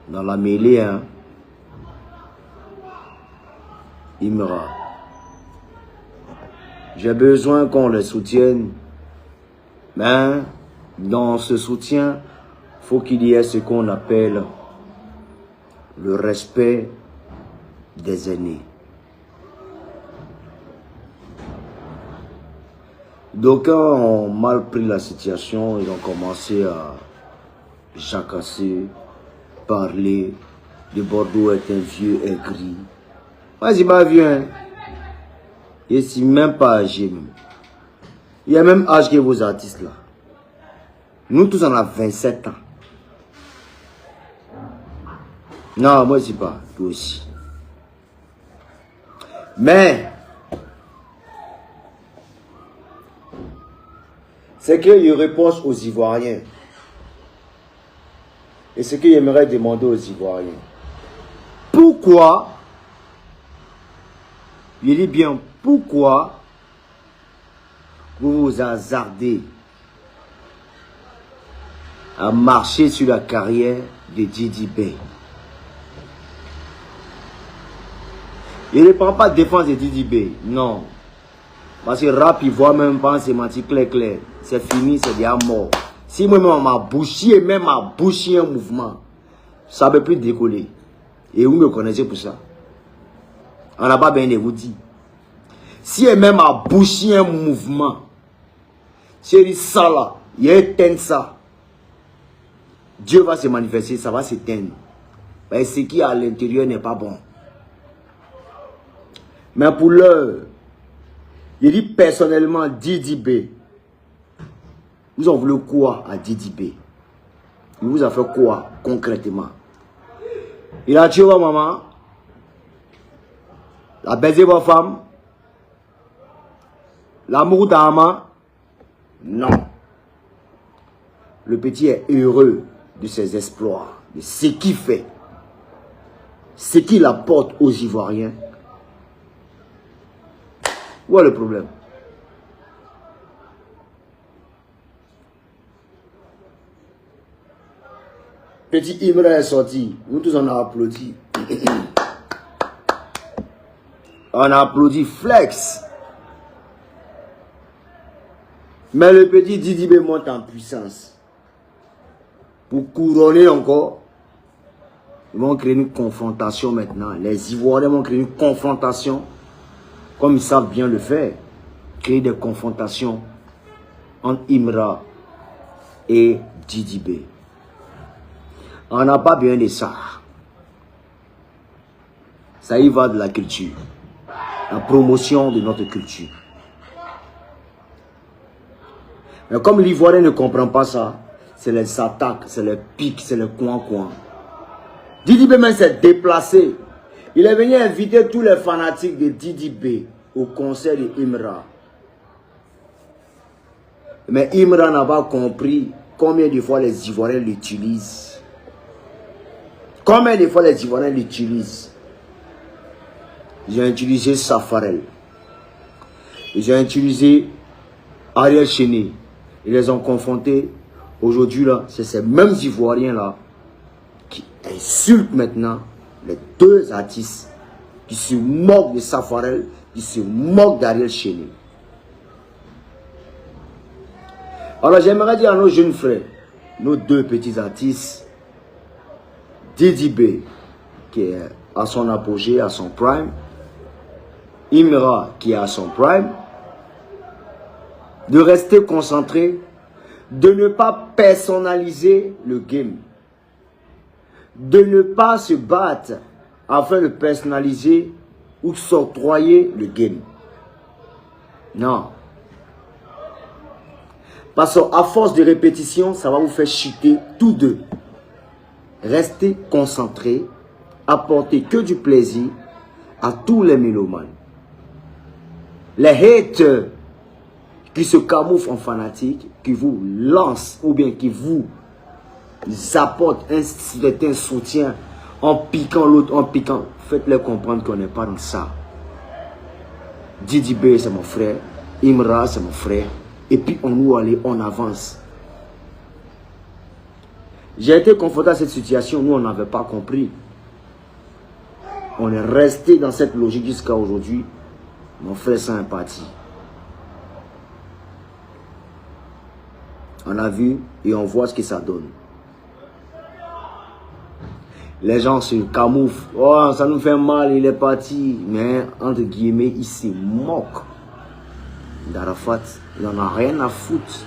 dans la mêlée, hein. Imra. J'ai besoin qu'on les soutienne. Mais dans ce soutien, faut qu'il y ait ce qu'on appelle le respect des aînés. D'aucuns ont mal pris la situation, ils ont commencé à jacasser, parler. De Bordeaux est un vieux aigri. Moi, je pas vieux, hein. Je suis même pas âgé. Même. Il y a même âge que vos artistes là. Nous tous on a 27 ans. Non, moi je sais pas, toi aussi. Mais c'est que je reproche aux Ivoiriens. Et ce que j'aimerais demander aux Ivoiriens. Pourquoi, je dis bien pourquoi, vous vous hasardez à marcher sur la carrière de Didi Bey? Je ne prends pas de défense de Didi Bey, non. Parce que rap, il voit même pas en sémantique clair. C'est fini, c'est déjà mort. Si moi-même ma bouché, même ma bouché un mouvement, ça ne peut plus décoller. Et vous me connaissez pour ça. On n'a pas bien de vous dire. Si même ma bouché un mouvement, si dit ça là, il éteint ça, Dieu va se manifester, ça va s'éteindre. Mais ce qui est à l'intérieur n'est pas bon. Mais pour l'heure, je dis personnellement, Didi Bey, vous en voulez quoi à Didi Bey? Il vous a fait quoi concrètement? Il a tué votre maman? Il a baisé votre femme? L'amour d'Ama? Non. Le petit est heureux de ses exploits, de ce qu'il fait, ce qu'il apporte aux Ivoiriens. Où est le problème? Petit Imra est sorti. Nous tous on a applaudi. On a applaudi flex. Mais le petit Didi Bey monte en puissance. Pour couronner encore, ils vont créer une confrontation maintenant. Les Ivoiriens vont créer une confrontation. Comme ils savent bien le faire. Créer des confrontations entre Imra et Didi Bey. On n'a pas besoin de ça. Ça y va de la culture. La promotion de notre culture. Mais comme l'Ivoirien ne comprend pas ça, c'est les attaques, c'est les pics, c'est les coin-coin. Didi Bey même s'est déplacé. Il est venu inviter tous les fanatiques de Didi Bey au concert de Imra. Mais Imra n'a pas compris combien de fois les Ivoiriens l'utilisent. Combien de fois les Ivoiriens l'utilisent? Ils ont utilisé Safarel. Ils ont utilisé Ariel Cheney. Ils les ont confrontés. Aujourd'hui, là, c'est ces mêmes Ivoiriens-là qui insultent maintenant les deux artistes, qui se moquent de Safarel, qui se moquent d'Ariel Cheney. Alors, j'aimerais dire à nos jeunes frères, nos deux petits artistes, Didi Bey, qui est à son apogée, à son prime, Imra, qui est à son prime, de rester concentré, de ne pas personnaliser le game, de ne pas se battre afin de personnaliser ou s'octroyer le game. Non. Parce qu'à force de répétition, ça va vous faire chuter tous deux. Restez concentrés, apportez que du plaisir à tous les mélomanes. Les haters qui se camouflent en fanatiques, qui vous lancent ou bien qui vous apportent un certain soutien en piquant l'autre, en piquant, faites-leur comprendre qu'on n'est pas dans ça. Didi Bey, c'est mon frère. Imra, c'est mon frère. Et puis on nous allait, on avance. J'ai été confronté à cette situation, nous on n'avait pas compris. On est resté dans cette logique jusqu'à aujourd'hui. Mon frère s'en est parti. On a vu et on voit ce que ça donne. Les gens se camouflent. Oh, ça nous fait mal, il est parti. Mais, entre guillemets, il se moque d'Arafat. Il n'en a rien à foutre.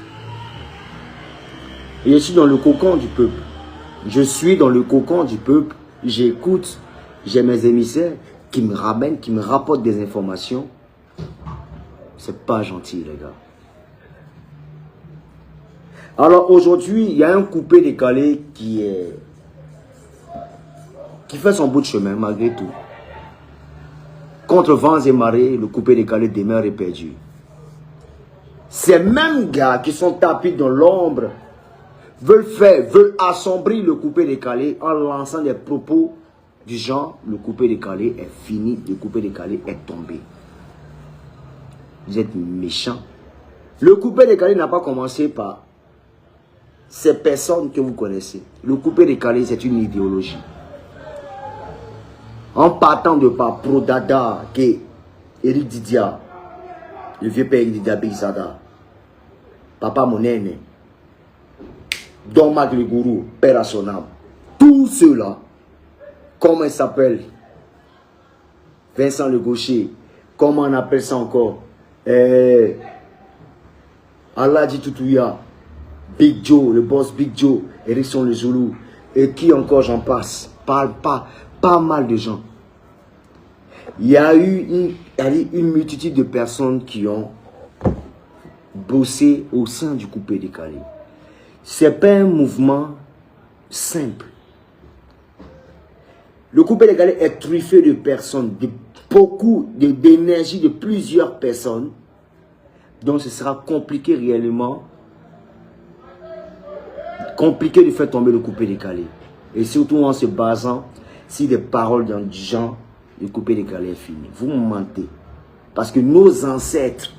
Et je suis dans le cocon du peuple. Je suis dans le cocon du peuple. J'écoute. J'ai mes émissaires qui me ramènent, qui me rapportent des informations. C'est pas gentil, les gars. Alors aujourd'hui, il y a un coupé décalé qui fait son bout de chemin malgré tout. Contre vents et marées, le coupé décalé demeure est perdu. Ces mêmes gars qui sont tapis dans l'ombre veulent assombrir le coupé décalé en lançant des propos du genre le coupé décalé est fini, le coupé décalé est tombé. Vous êtes méchants. Le coupé décalé n'a pas commencé par ces personnes que vous connaissez. Le coupé décalé, c'est une idéologie. En partant de par Prodada, qui est Eric Didia, le vieux père Eric Didia Bixada, Papa Monene, Don Magrigourou, père à son âme. Tous ceux-là, comment il s'appelle? Vincent Le Gaucher, comment on appelle ça encore? Aladi Toutouya, Big Joe, le boss Big Joe, Erickson Le Zoulou, et qui encore j'en passe, pas mal de gens. Il y a eu une multitude de personnes qui ont bossé au sein du coupé décalé. C'est pas un mouvement simple. Le coupé décalé est truffé de personnes, de beaucoup d'énergie de plusieurs personnes. Donc ce sera compliqué réellement. Compliqué de faire tomber le coupé décalé. Et surtout en se basant sur des paroles d'un genre, le coupé décalé est fini. Vous me mentez. Parce que nos ancêtres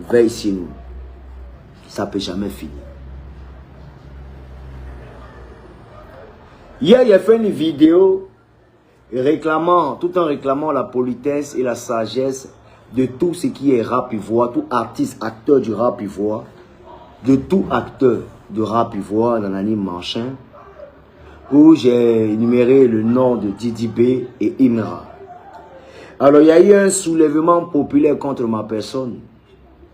veillent sur nous. Ça ne peut jamais finir. Hier, il a fait une vidéo tout en réclamant la politesse et la sagesse de tout ce qui est rap ivoire, tout artiste, acteur du rap ivoire, de tout acteur de rap ivoire dans l'anime Manchin, où j'ai énuméré le nom de Didi B et Imra. Alors, il y a eu un soulèvement populaire contre ma personne,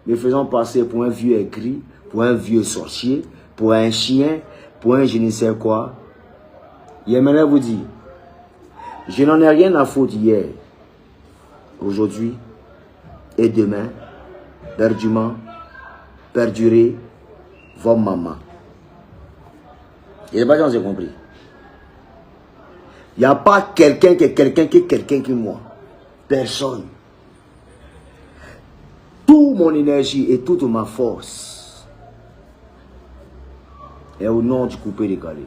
me faisant passer pour un vieux aigri, pour un vieux sorcier, pour un chien, pour un je ne sais quoi. J'aimerais vous dire, je n'en ai rien à foutre hier, aujourd'hui et demain, perdument, perdurer, votre maman. Il n'y a pas de gens qui ont compris. Il n'y a pas quelqu'un qui est quelqu'un qui est quelqu'un qui est moi. Personne. Toute mon énergie et toute ma force est au nom du coupé décalé.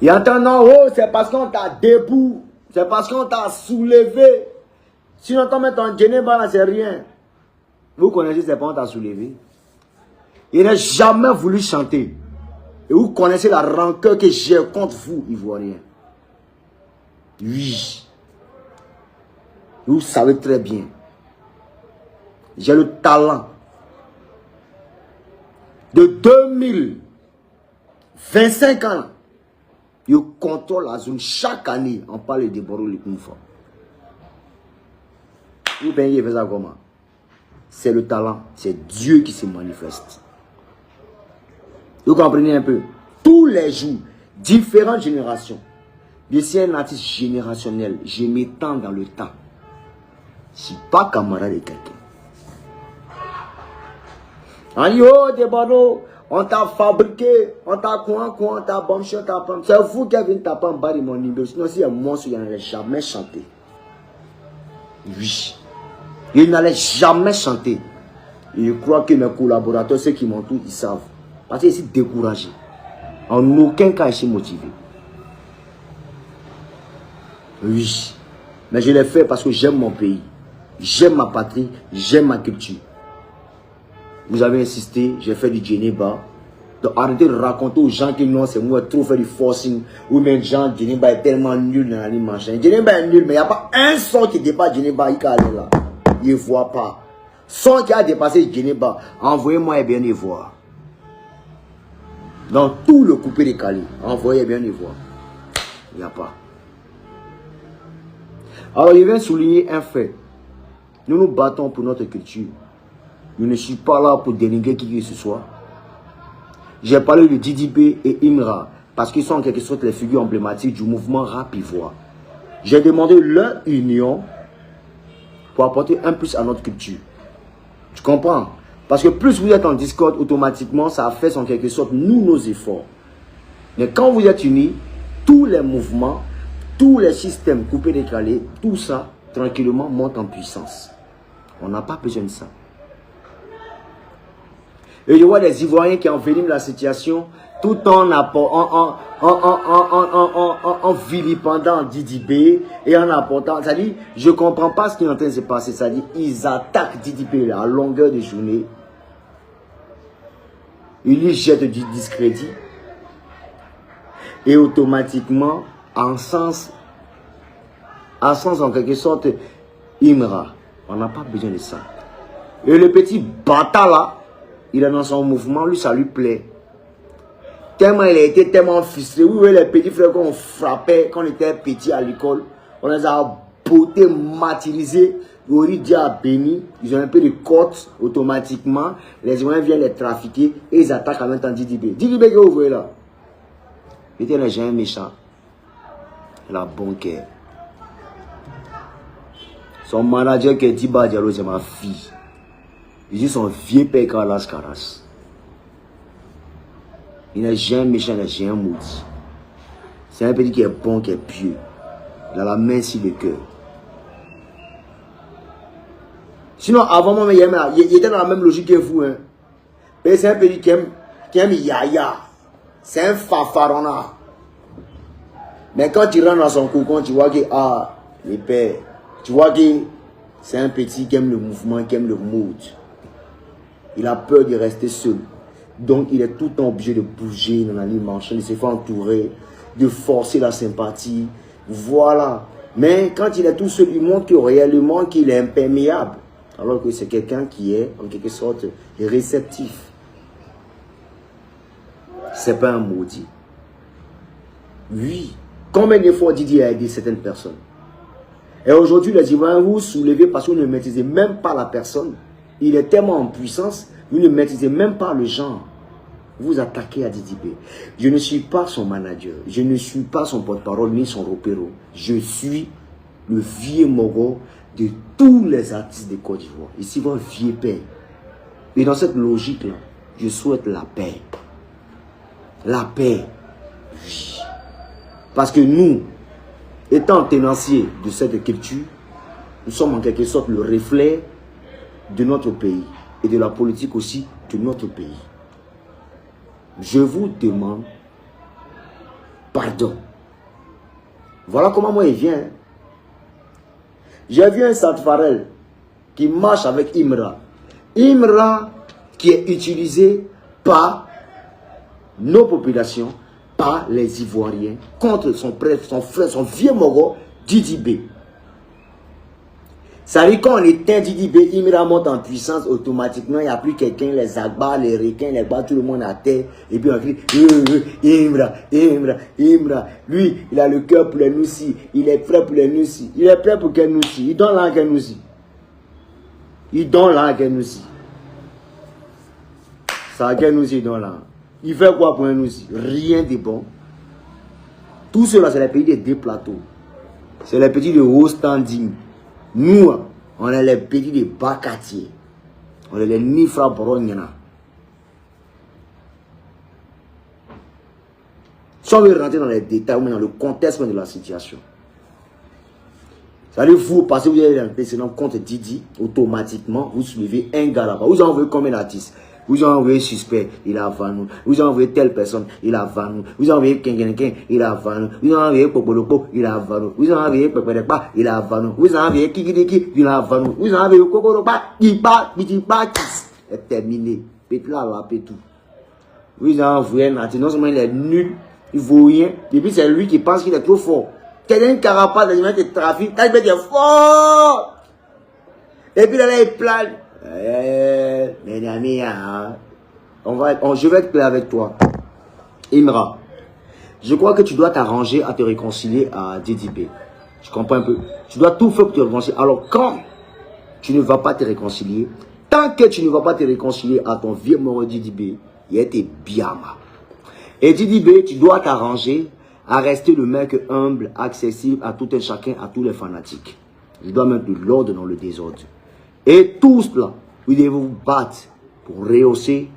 Et en entendant, oh, c'est parce qu'on t'a debout, c'est parce qu'on t'a soulevé. Si on t'en met en Geneva, c'est rien. Vous connaissez, c'est pas on t'a soulevé. Il n'a jamais voulu chanter. Et vous connaissez la rancœur que j'ai contre vous, Ivoiriens. Oui. Vous savez très bien. J'ai le talent. De 2025 ans, je contrôle la zone. Chaque année, on parle de Boro le Kounfa. Vous payez ça comment? C'est le talent. C'est Dieu qui se manifeste. Vous comprenez un peu? Tous les jours, différentes générations. Je suis un artiste générationnel. Je m'étends dans le temps. Je ne suis pas camarade de quelqu'un. On dit, oh, des barreaux, on t'a fabriqué, on t'a quoi, on t'a bombé, on t'a pris. C'est vous qui avez tapé en bas de mon numéro. Sinon, si un monstre, il n'allait jamais chanter. Oui. Il n'allait jamais chanter. Et je crois que mes collaborateurs, ceux qui m'entourent, ils savent. Parce que je suis découragé. En aucun cas, je suis motivé. Oui. Mais je l'ai fait parce que j'aime mon pays. J'aime ma patrie. J'aime ma culture. Vous avez insisté. J'ai fait du Geneva. Donc arrêtez de raconter aux gens que non, c'est moi trop faire du forcing. Ou même gens, Djeneba est tellement nul dans la ligne machin. Djeneba est nul, mais il n'y a pas un son qui dépasse Djeneba. Il est là. Il ne voit pas. Son qui a dépassé Djeneba, envoyez-moi et bien les voir. Dans tout le coupé de Cali, envoyez bien les voir. Il n'y a pas. Alors, il vient souligner un fait. Nous nous battons pour notre culture. Je ne suis pas là pour dénigrer qui que ce soit. J'ai parlé de Didibé et Imra parce qu'ils sont en quelque sorte les figures emblématiques du mouvement rap ivoire. J'ai demandé leur union pour apporter un plus à notre culture. Tu comprends? Parce que plus vous êtes en discorde, automatiquement, ça fait en quelque sorte nous nos efforts. Mais quand vous êtes unis, tous les mouvements, tous les systèmes coupés, décalés, tout ça, tranquillement, monte en puissance. On n'a pas besoin de ça. Et je vois des Ivoiriens qui enveniment la situation tout en vilipendant Didibé et en apportant. C'est-à-dire, je ne comprends pas ce qui est en train de se passer. C'est-à-dire, ils attaquent Didibé à longueur de journée. Ils lui jettent du discrédit. Et automatiquement, en sens en quelque sorte, Imra. On n'a pas besoin de ça. Et le petit bâtard là, il est dans son mouvement, lui ça lui plaît. Tellement il a été tellement frustré. Oui, les petits frères qu'on frappait quand on était petit à l'école, on les a bottés, martyrisés. Ils ont béni, ils ont un peu de côte automatiquement. Les Ivoiriens viennent les trafiquer et ils attaquent en même temps Didibé. Didibé que vous voyez là. Il était un géant méchant. Il a bon cœur. Son manager qui est Diba Diallo, c'est ma fille. Il dit son vieux père Carlas Caras. Il n'est jamais méchant, il n'est jamais maudit. C'est un petit qui est bon, qui est pieux. Il a la main sur le cœur. Sinon, avant moi, il était dans la même logique que vous. Hein. C'est un petit qui aime Yaya. C'est un fafarona. Mais quand tu rentres dans son cocon, tu vois que, les pères, tu vois que c'est un petit qui aime le mouvement, qui aime le mood. Il a peur de rester seul. Donc, il est tout le temps obligé de bouger dans la ligne manchette, de se faire entourer, de forcer la sympathie. Voilà. Mais quand il est tout seul, il montre réellement qu'il est imperméable. Alors que c'est quelqu'un qui est, en quelque sorte, réceptif. C'est pas un maudit. Oui. Combien de fois Didier a aidé certaines personnes? Et aujourd'hui, les Ivoiriens, vous soulevez parce que vous ne maîtrisez même pas la personne. Il est tellement en puissance, vous ne maîtrisez même pas le genre. Vous attaquez à Didibé. Je ne suis pas son manager. Je ne suis pas son porte-parole ni son repéro. Je suis le vieux mogo de tous les artistes de Côte d'Ivoire. Ici, votre vieux père. Et dans cette logique-là, je souhaite la paix. La paix. Oui. Parce que nous, étant tenanciers de cette culture, nous sommes en quelque sorte le reflet de notre pays et de la politique aussi de notre pays. Je vous demande pardon. Voilà comment moi il vient. J'ai vu un Sadfarel qui marche avec Imra. Imra qui est utilisé par nos populations, par les Ivoiriens, contre son frère, son vieux mogo, Didibé. Ça veut dire quand on éteint Didibé, Imra monte en puissance automatiquement, il n'y a plus quelqu'un, les Agbas, les requins, les bas, tout le monde à terre. Et puis on crie, Imra, Imra, Imra. Lui, il a le cœur pour les Noussi, il est prêt pour les Noussi. Il est prêt pour quel Noussi? Il donne là quel Noussi. Il donne là quel Noussi. Ça quel Noussi il donne là. Il fait quoi pour un Noussi? Rien de bon. Tout cela, c'est les pays des deux plateaux. C'est les petits de haut standing. Nous, on est les petits de bas quartier. On est les Nifra Bronyana. Si on veut rentrer dans les détails, ou dans le contexte de la situation. Ça veut dire vous, parce que vous avez un précédent contre Didi, automatiquement, vous soulevez un gars là-bas. Vous envoyez combien d'artistes? Vous envoyez suspect, il a vannou. Vous envoyez telle personne, il a vannou. Vous envoyez quelqu'un, il a vannou. Vous envoyez Popolopo, il a vannou. Vous envoyez Peperepa, il a vannou. Vous envoyez Kikidiki, il a vannou. Vous envoyez Kokoropa, il bat, c'est terminé. Pétla là, pétou. Oui, ils ont envoyé Nati. Non seulement il est nul, il ne vaut rien. Et puis c'est lui qui pense qu'il est trop fort. T'as une carapace de trafic, t'as dit fort. Et puis là, il plane. Mes amis, hein. Je vais être clair avec toi. Imra, je crois que tu dois t'arranger à te réconcilier à Didi B. Tu comprends un peu? Tu dois tout faire pour te réconcilier. Alors quand tu ne vas pas te réconcilier, tant que tu ne vas pas te réconcilier à ton vieux mort Didi B, il était bien. Et Didi B, tu dois t'arranger à rester le mec humble, accessible à tout un chacun, à tous les fanatiques. Je dois mettre de l'ordre dans le désordre. Et tous là, vous devez vous battre pour rehausser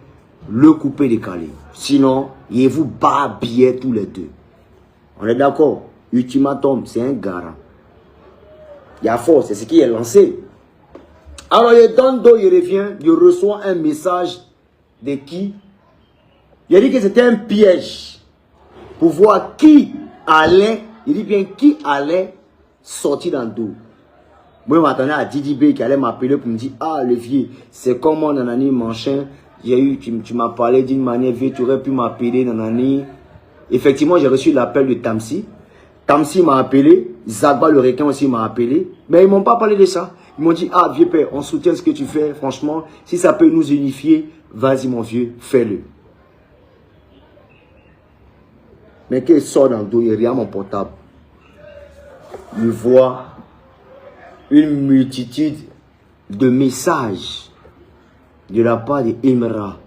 le coupé décalé. Sinon, il vous babiller tous les deux. On est d'accord? Ultimatum, c'est un garant. Il y a force, c'est ce qui est lancé. Alors, il donne dos, il revient, il reçoit un message de qui? Il a dit que c'était un piège pour voir qui allait, il dit bien qui allait sortir dans le dos. Moi, je m'attendais à Didi B qui allait m'appeler pour me dire, ah, le vieux, c'est comment nanani, machin. J'ai eu, tu m'as parlé d'une manière, vieux, tu aurais pu m'appeler, nanani. Effectivement, j'ai reçu l'appel de Tamsi. Tamsi m'a appelé, Zagba le requin aussi m'a appelé. Mais ils ne m'ont pas parlé de ça. Ils m'ont dit, ah, vieux père, on soutient ce que tu fais, franchement. Si ça peut nous unifier, vas-y, mon vieux, fais-le. Mais qu'il sort dans le dos, il regarde mon portable. Il voit une multitude de messages de la part de Imra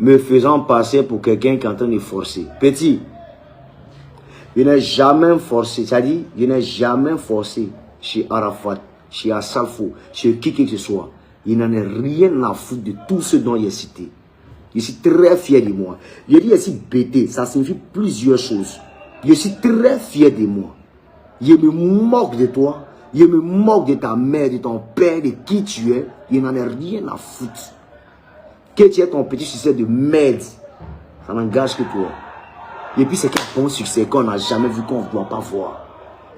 me faisant passer pour quelqu'un qui est en train de forcer. Petit, je n'ai jamais forcé, c'est-à-dire, je n'ai jamais forcé chez Arafat, chez Assalfo, chez qui que ce soit. Il n'en a rien à foutre de tout ce dont il est cité. Je suis très fier de moi. Je dis ici bêté, ça signifie plusieurs choses. Je suis très fier de moi. Je me moque de toi. Je me moque de ta mère, de ton père, de qui tu es. Je n'en ai rien à foutre. Que tu aies ton petit succès de merde, ça n'engage que toi. Et puis c'est quel bon succès qu'on n'a jamais vu, qu'on ne doit pas voir.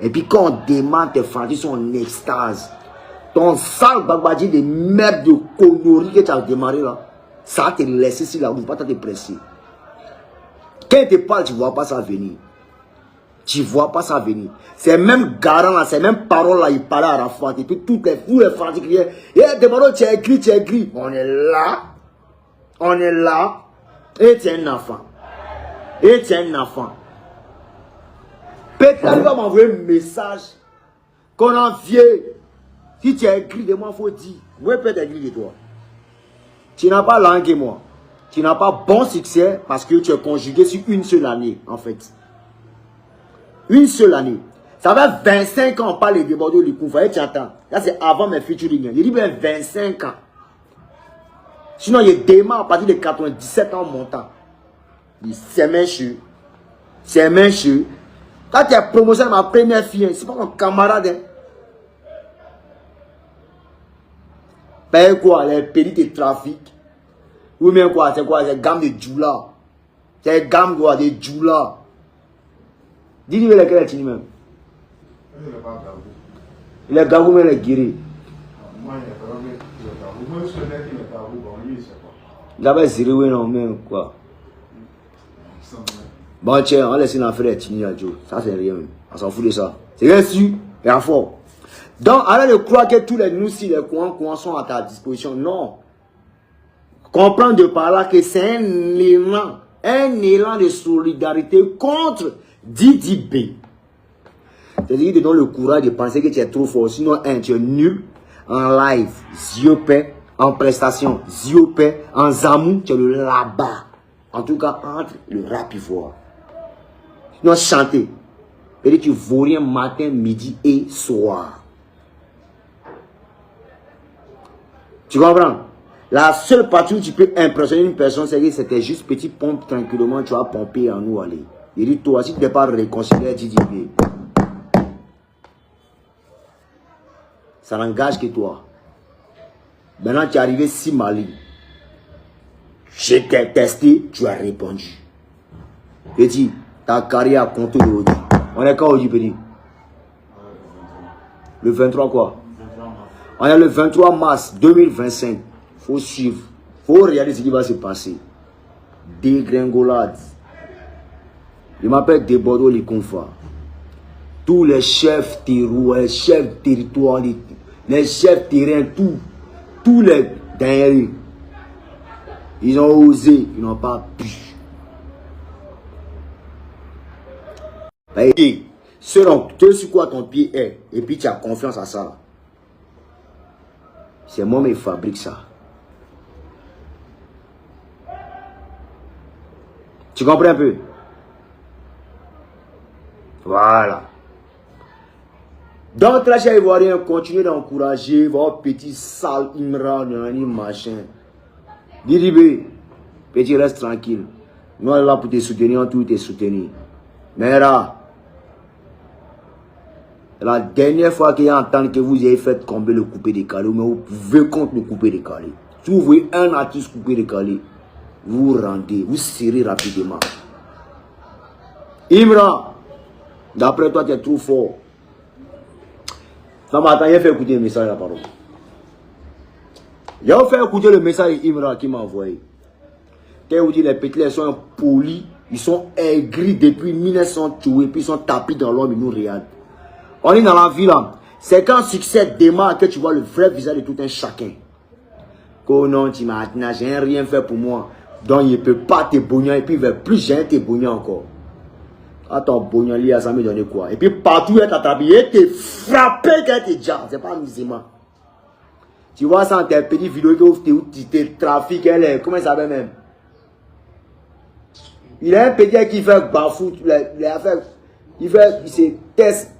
Et puis quand on demande tes frères, ils sont en extase. Ton sale babadji de merde de conneries que tu as démarré là, ça va te laisser si là, on ne va pas te presser. Quand il te parle, tu ne vois pas ça venir. Tu ne vois pas ça venir. Ces mêmes garants là, ces mêmes paroles là, ils parlaient à Rafat. Et puis tous les Français qui disaient, demandons, tu as écrit, tu as écrit. On est là. On est là. Et tu es un enfant. Et tu es un enfant. Peut-être qu'il va m'envoyer un message qu'on en vieux. Si tu as écrit de moi, il faut dire. Moi, peut-être écrit de toi. Tu n'as pas langue moi. Tu n'as pas bon succès parce que tu es conjugué sur une seule année, en fait. Une seule année. Ça fait 25 ans, on parle de Bordeaux du coup. Tu entends. Là, c'est avant mes featuring. Il dit bien 25 ans. Sinon, il démarre à partir de 97 ans montant. C'est méchant. C'est méchant. Quand tu as promotionné ma première fille, c'est pas mon camarade. Hein. Ben quoi, les péris de trafic. Ou bien quoi, c'est quoi, c'est gamme de Djoula. C'est gamme quoi, de Djoula. Dis-lui lequel est-il même. Il est Gabou, mais il est guéri. D'abord, c'est oui, non, même quoi. Bon, tiens, on laisse une affaire de Tini à Joe. Ça, c'est rien. On s'en fout de ça. C'est rien sûr et à fort. Donc, arrête de croire que tous les nous-ci, les coins sont à ta disposition. Non. Comprends de par là que c'est un élan de solidarité contre Didi B. C'est-à-dire qu'il te donne le courage de penser que tu es trop fort. Sinon, tu es nul en live, ziopé, en prestation, ziopé, en zamou, tu es le là-bas. En tout cas, entre le rap ivoire. Sinon, chanter. Et tu vaux rien matin, midi et soir. Tu comprends? La seule partie où tu peux impressionner une personne, c'est que c'était juste petit pompe tranquillement, tu vas pomper en nous aller. Il dit, toi, si tu n'es pas réconcilié, Didi B, ça n'engage que toi. Maintenant, tu es arrivé si Mali. Je t'ai testé, tu as répondu. Petit, ta carrière a compté de Audi. On est quand Audi, petit? Le 23 quoi? On est le 23 mars 2025. Il faut suivre. Il faut regarder ce qui va se passer. dégringolade. Je m'appelle Debordo les Confa. Tous les chefs terreaux, les chefs territoires, les chefs terrain, tous les derniers, ils ont osé, ils n'ont pas pu. Selon sur quoi ton pied est, et puis tu as confiance à ça. C'est moi qui fabrique ça. Tu comprends un peu? Voilà. Donc là, les Ivoiriens continuent d'encourager votre petit sale Imran, machin. Didibé, petit reste tranquille. Nous on est là pour te soutenir, tout te soutenir. Mais là, la dernière fois qu'il y a entendu que vous avez fait combler le coupé décalé, mais vous pouvez contre le coupé décalé. Si vous voyez un artiste coupé décalé, vous rendez, vous serrez rapidement. Imran, d'après toi, tu es trop fort. Non, mais attends, il a fait écouter le message là, pardon. Il a fait écouter le message d'Imran qui m'a envoyé. Quand vous dites les petits sont polis, ils sont aigris depuis 1900 tués, puis ils sont tapis dans l'homme, ils nous regardent. On est dans la vie là. C'est quand succès démarre que tu vois le vrai visage de tout un chacun. Que non, tu m'as j'ai rien fait pour moi. Donc il ne peut pas te bogner et puis il ne veut plus jamais te bogner encore. Attends, bogner, lui, ça me donne quoi? Et puis partout, il est attrapé, il te frappé quand il te dit, c'est pas amusement. Tu vois ça, tes petites vidéos où tu te trafiques, comment ça s'appelle même? Il a un petit qui fait bafou, il se teste.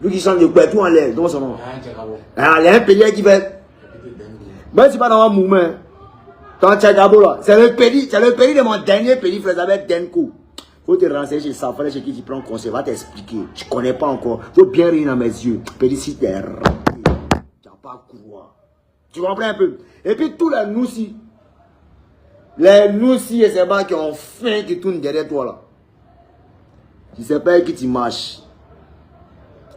Lui qui chante de quoi, tout en l'air, dans son nom. Il y a un petit qui fait. Même si pas dans un mouvement, quand tu as là, c'est le petit de mon dernier petit frère, avec Denko. Faut te renseigner chez Safari, chez qui tu prends conseil, va t'expliquer. Tu ne connais pas encore. Faut bien rire dans mes yeux. Petit si t'es raté, tu n'as pas courant. Tu comprends un peu? Et puis tous les noussis et ces bas qui ont faim, qui tournent derrière toi là. Tu sais pas qui tu marches.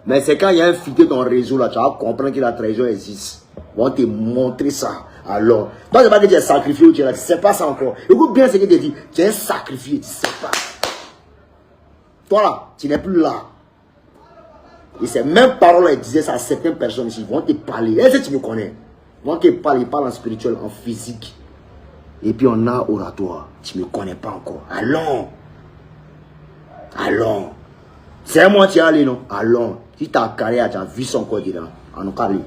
Mais c'est quand il y a un fuité dans le réseau là, tu vas comprendre que la trahison existe. On va te montrer ça. Alors, toi, c'est pas que tu es sacrifié ou tu es là, tu ne sais pas ça encore. Écoute bien ce que tu dis. Tu es sacrifié, tu ne sais pas. Toi là, tu n'es plus là. Et ces mêmes paroles, elles disaient ça à certaines personnes ici. Ils vont te parler. Est-ce que tu me connais? Ils vont te parler, ils parlent en spirituel, en physique. Et puis on a oratoire. Tu ne me connais pas encore. Allons. Allons. C'est moi qui allé, non? Allons. Si tu as carrière, tu as vu son corps dedans. En carré.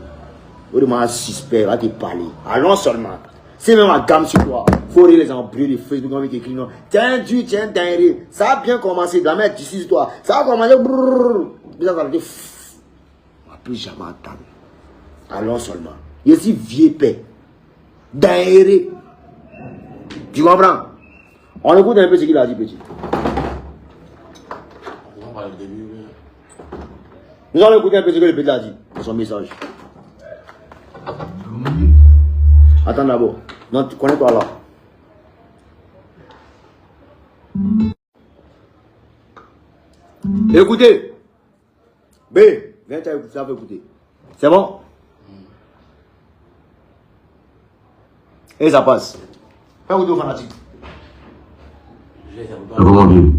Au demande suspect, va te parler. Allons seulement. C'est même un gamme sur toi. Il faut les embrouiller de Facebook avec écrit non. Tiens, Dieu, tiens, dingue. Ça a bien commencé. De la mettre ici sur toi. Ça a commencé. Ça va dire. On va plus jamais attendre. Allons seulement. Il y a aussi vieux paix. Dingue. Tu comprends? On écoute un peu ce qu'il a dit, petit. Nous allons écouter un peu ce que le petit a dit dans son message. Attends d'abord. Non, tu connais toi là. Écoutez. B, viens écouter. C'est bon? Et ça passe. Fais écouter aux fanatiques. Comment dire?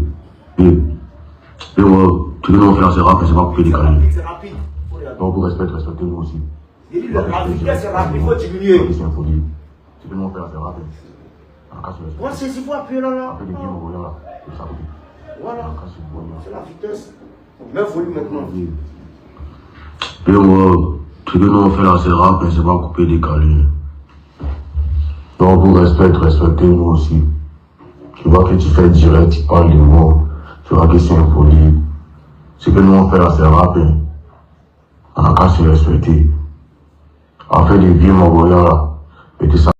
Et moi, tu veux nous faire assez rapide, c'est pas couper des canaux. C'est rapide. Donc, pour respecter nous aussi. La vitesse c'est rapide, il faut diminuer. Tu peux nous faire assez rapide. Moi, c'est si vous appuyez là. Après, des vieux, on voit là. C'est ça. Voilà. C'est la vitesse. Mais il faut lui maintenant. Et moi, tu veux nous faire assez rapide, c'est pas couper des canaux. Donc, pour respecter nous aussi. Tu vois que tu fais direct, tu parles de moi. Tu vois que c'est impoli. Ce que nous on fait là, c'est rapide. On a qu'à se respecter. En fait, des vieux, mon voyant là. Et tout ça.